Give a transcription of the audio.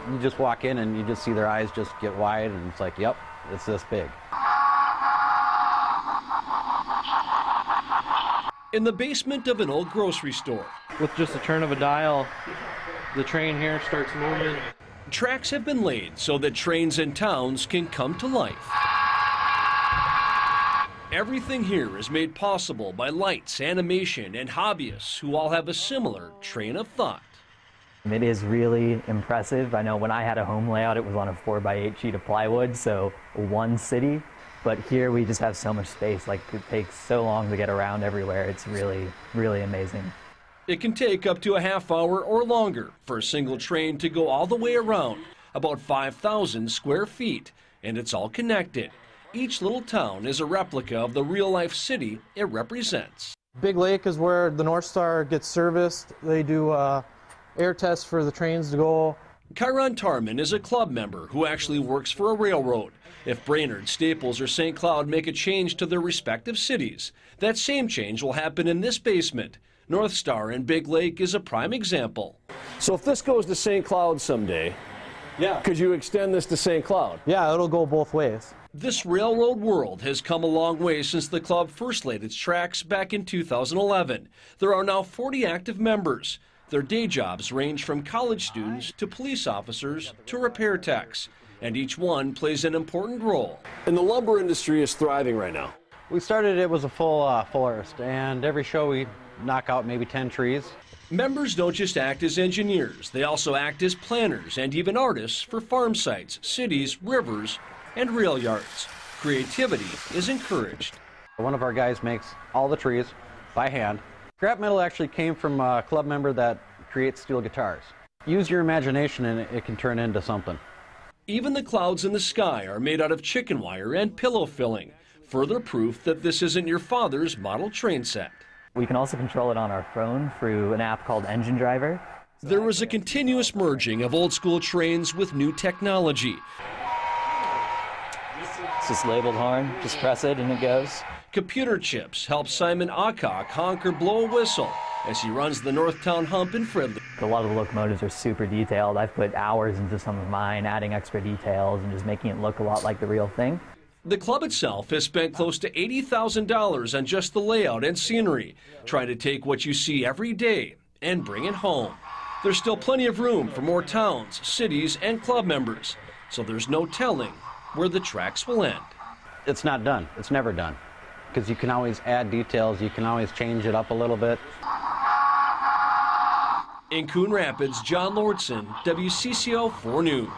You just walk in and you just see their eyes just get wide, and it's like, yep, it's this big. In the basement of an old grocery store. With just a turn of a dial, the train here starts moving. Tracks have been laid so that trains and towns can come to life. Everything here is made possible by lights, animation, and hobbyists who all have a similar train of thought. It is really impressive. I know when I had a home layout, it was on a 4x8 sheet of plywood, so one city. But here we just have so much space, like it takes so long to get around everywhere. It's really, really amazing. It can take up to a half hour or longer for a single train to go all the way around, about 5,000 square feet, and it's all connected. Each little town is a replica of the real-life city it represents. Big Lake is where the North Star gets serviced. They do air tests for the trains to go. Kyron Tarman is a club member who actually works for a railroad. If Brainerd, Staples, or St. Cloud make a change to their respective cities, that same change will happen in this basement. North Star and Big Lake is a prime example. So if this goes to St. Cloud someday, could you extend this to St. Cloud? Yeah, it'll go both ways. This railroad world has come a long way since the club first laid its tracks back in 2011. There are now 40 active members. Their day jobs range from college students to police officers to repair techs, and each one plays an important role. And the lumber industry is thriving right now. We started, it was a full forest, and every show we knock out maybe 10 trees. Members don't just act as engineers, they also act as planners and even artists for farm sites, cities, rivers, and rail yards. Creativity is encouraged. One of our guys makes all the trees by hand. Scrap metal actually came from a club member that creates steel guitars. Use your imagination and it can turn into something. Even the clouds in the sky are made out of chicken wire and pillow filling. Further proof that this isn't your father's model train set. We can also control it on our phone through an app called Engine Driver. There is a continuous merging of old school trains with new technology. It's just labeled horn, just press it and it goes. Computer chips help Simon Alcock honk or blow a whistle as he runs the Northtown hump in Fridley. A lot of the locomotives are super detailed. I've put hours into some of mine, adding extra details and just making it look a lot like the real thing. The club itself has spent close to $80,000 on just the layout and scenery, trying to take what you see every day and bring it home. There's still plenty of room for more towns, cities, and club members, so there's no telling where the tracks will end. It's not done. It's never done. Because you can always add details, you can always change it up a little bit. In Coon Rapids, John Lauritsen, WCCO 4 News.